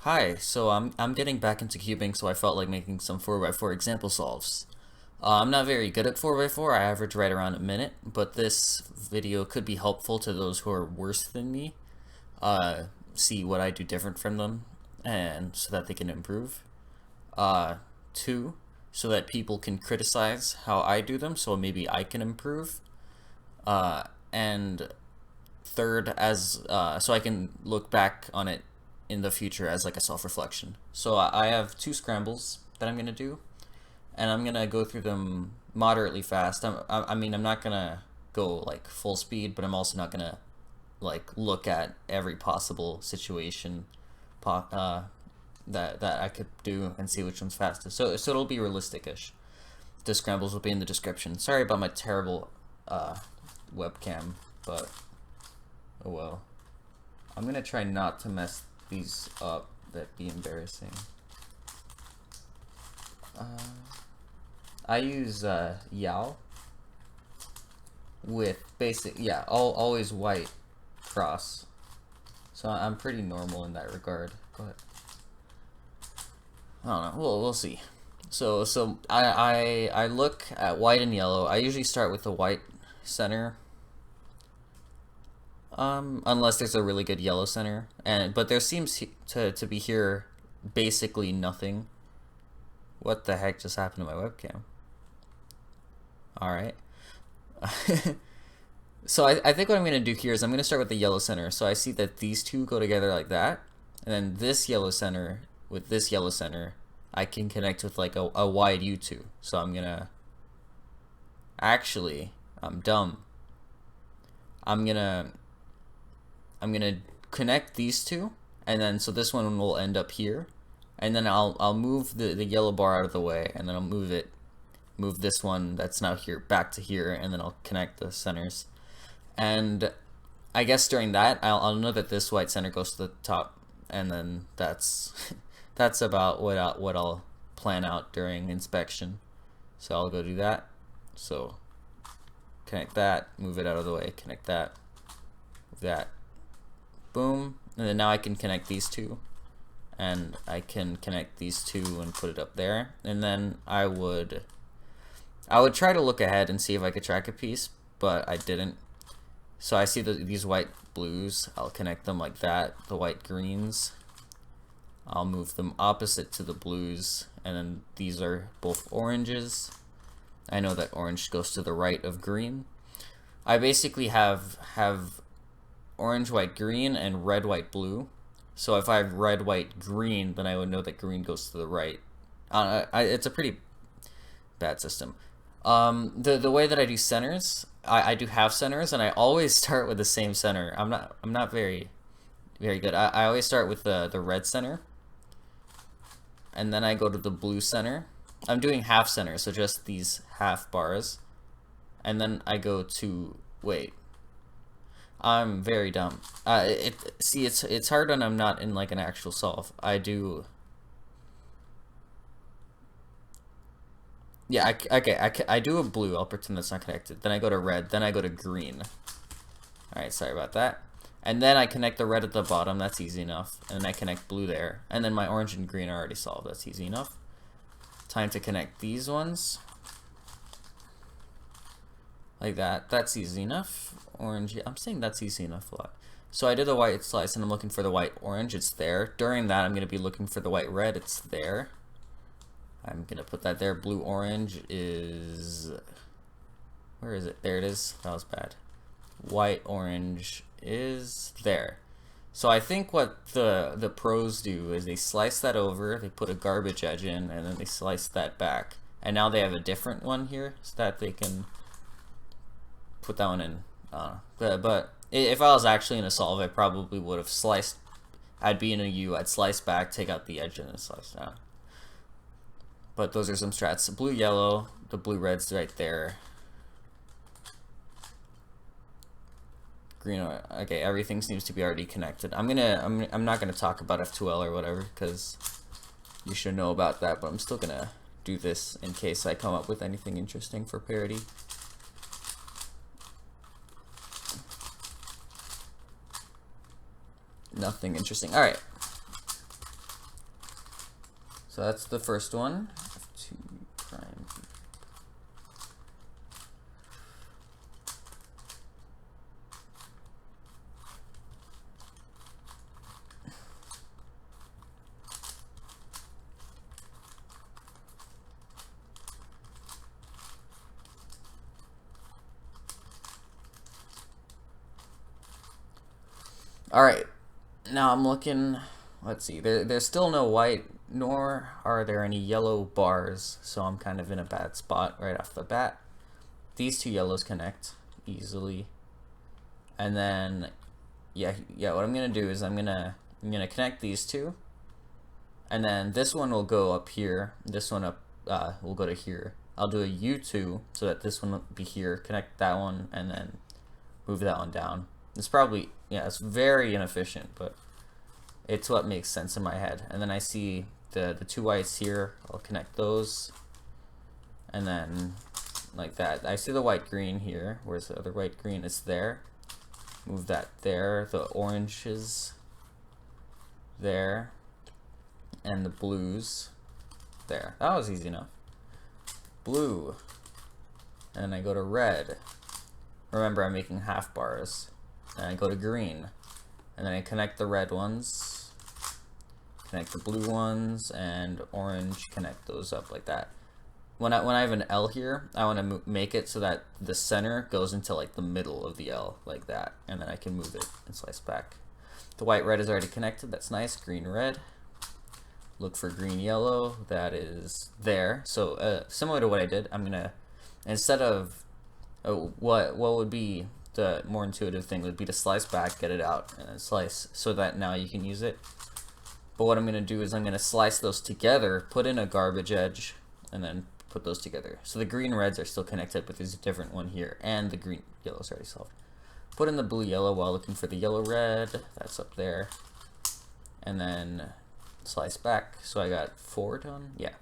Hi, so I'm getting back into cubing, so I felt like making some 4x4 example solves. I'm not very good at 4x4, I average right around a minute, but this video could be helpful to those who are worse than me, see what I do different from them, and so that they can improve. Uh, Two, so that people can criticize how I do them, so maybe I can improve. And third, so I can look back on it in the future as like a self-reflection. So I have two scrambles that I'm gonna do, and I'm gonna go through them moderately fast. I mean, I'm not gonna go like full speed, but I'm also not gonna like look at every possible situation that I could do and see which one's fastest. So it'll be realistic-ish. The scrambles will be in the description. Sorry about my terrible webcam, but oh well. I'm gonna try not to mess these up. That'd be embarrassing. I use Yao with basic, yeah, always white cross. So I'm pretty normal in that regard. Go ahead. I don't know. We'll see. So I look at white and yellow. I usually start with the white center. Unless there's a really good yellow center, but there seems to be here basically nothing. What the heck just happened to my webcam? All right. So I think what I'm gonna do here is I'm gonna start with the yellow center. So I see that these two go together like that, and then this yellow center with this yellow center, I can connect with like a wide U2. So I'm gonna actually, I'm dumb. I'm gonna connect these two, and then so this one will end up here, and then I'll move the yellow bar out of the way, and then I'll move this one that's now here back to here, and then I'll connect the centers. And I guess during that I'll know that this white center goes to the top, and then that's that's about what I'll plan out during inspection. So I'll go do that. So connect that, move it out of the way, connect that, move that, boom, and then now I can connect these two, and I can connect these two and put it up there, and then I would try to look ahead and see if I could track a piece, but I didn't. So I see these white blues, I'll connect them like that. The white greens, I'll move them opposite to the blues, and then these are both oranges. I know that orange goes to the right of green. I basically have orange, white, green, and red, white, blue. So if I have red, white, green, then I would know that green goes to the right. It's a pretty bad system. The way that I do centers, I do half centers, and I always start with the same center. I'm not very good. I always start with the red center, and then I go to the blue center. I'm doing half center, so just these half bars, and then I go to wait. I'm very dumb. It's hard when I'm not in like an actual solve. I do. Yeah, I do a blue. I'll pretend that's not connected. Then I go to red. Then I go to green. All right, sorry about that. And then I connect the red at the bottom. That's easy enough. And then I connect blue there. And then my orange and green are already solved. That's easy enough. Time to connect these ones. Like that. That's easy enough. Orange. I'm saying that's easy enough a lot. So I did the white slice, and I'm looking for the white orange. It's there. During that, I'm going to be looking for the white red. It's there. I'm going to put that there. Blue orange is... Where is it? There it is. That was bad. White orange is there. So I think what the pros do is they slice that over, they put a garbage edge in, and then they slice that back. And now they have a different one here so that they can put that one in. But if I was actually in a solve, I probably would have sliced. I'd be in a U, I'd slice back, take out the edge, and then slice down. But those are some strats. Blue, yellow, the blue, red's right there. Green, okay, everything seems to be already connected. I'm not gonna talk about F2L or whatever because you should know about that, but I'm still gonna do this in case I come up with anything interesting for parity. Nothing interesting. All right. So that's the first one. F2 prime. All right, now I'm looking, let's see, there's still no white, nor are there any yellow bars, so I'm kind of in a bad spot right off the bat. These two yellows connect easily, and then, yeah, what I'm gonna do is I'm gonna connect these two, and then this one will go up here, this one up, will go to here. I'll do a U2 so that this one will be here, connect that one, and then move that one down. It's probably, yeah, it's very inefficient, but it's what makes sense in my head. And then I see the two whites here, I'll connect those, and then like that. I see the white green here. Where's the other white green? It's there. Move that there. The oranges there, and the blues there. That was easy enough. Blue, and I go to red. Remember, I'm making half bars. And I go to green, and then I connect the red ones, connect the blue ones, and orange, connect those up like that. When I have an L here, I want to make it so that the center goes into like the middle of the L, like that, and then I can move it and slice back. The white red is already connected, that's nice. Green red. Look for green yellow, that is there. So similar to what I did, I'm gonna, instead of what would be the more intuitive thing would be to slice back, get it out, and then slice, so that now you can use it. But what I'm going to do is I'm going to slice those together, put in a garbage edge, and then put those together. So the green reds are still connected, but there's a different one here, and the green yellow's already solved. Put in the blue yellow while looking for the yellow red, that's up there, and then slice back. So I got 4 done, yeah.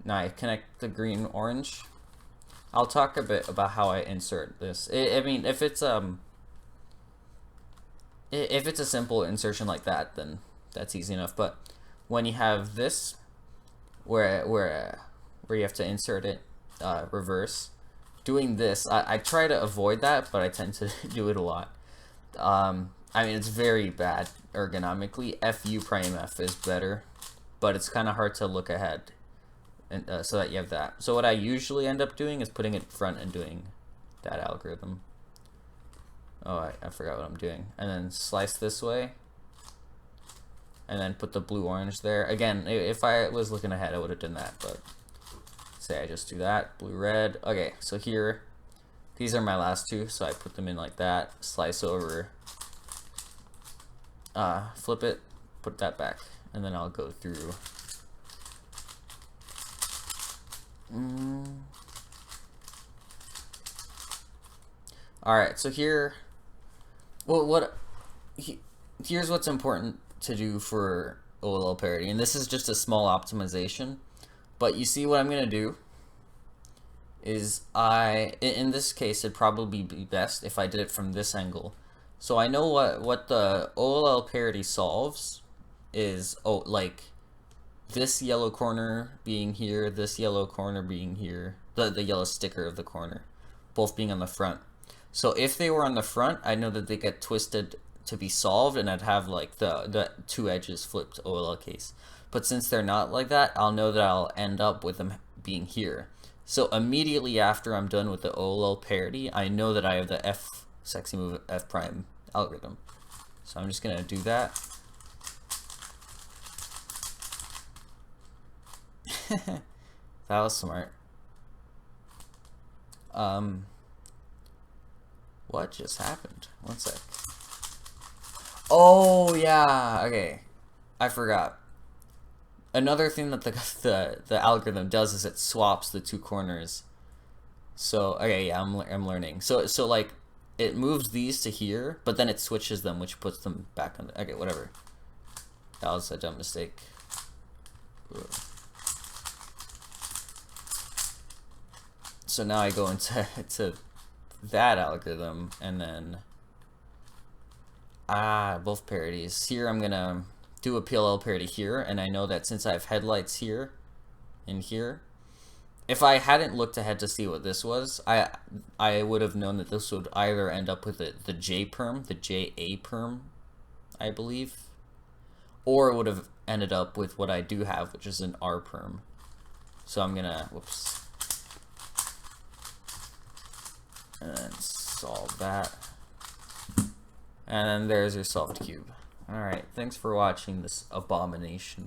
Now I connect the green orange. I'll talk a bit about how I insert this. I mean, if it's a simple insertion like that, then that's easy enough. But when you have this, where you have to insert it reverse, doing this, I try to avoid that, but I tend to do it a lot. I mean, it's very bad ergonomically. FU prime F is better, but it's kind of hard to look ahead. And, so that you have that. So what I usually end up doing is putting it front and doing that algorithm. Oh, I forgot what I'm doing. And then slice this way, and then put the blue orange there. Again, if I was looking ahead, I would have done that, but say I just do that, blue red. Okay, so here, these are my last two, so I put them in like that, slice over, flip it, put that back, and then I'll go through. Alright, so here, here's what's important to do for OLL parity, and this is just a small optimization, but you see what I'm going to do is in this case, it'd probably be best if I did it from this angle. So I know what the OLL parity solves is, like, this yellow corner being here, this yellow corner being here, the yellow sticker of the corner, both being on the front. So if they were on the front, I know that they get twisted to be solved, and I'd have like the two edges flipped OLL case. But since they're not like that, I'll know that I'll end up with them being here. So immediately after I'm done with the OLL parity, I know that I have the F sexy move F prime algorithm. So I'm just gonna do that. That was smart. What just happened? One sec. Oh yeah, okay. I forgot. Another thing that the algorithm does is it swaps the two corners. So okay, yeah, I'm learning. So like it moves these to here, but then it switches them, which puts them back on. Okay, whatever. That was a dumb mistake. Ugh. So now I go into that algorithm, and then both parities. Here I'm gonna do a PLL pair to here, and I know that since I have headlights here and here, if I hadn't looked ahead to see what this was, I would have known that this would either end up with the J perm, the JA perm, I believe, or it would have ended up with what I do have, which is an R perm. So I'm gonna, whoops, and then solve that. And then there's your solved cube. Alright, thanks for watching this abomination.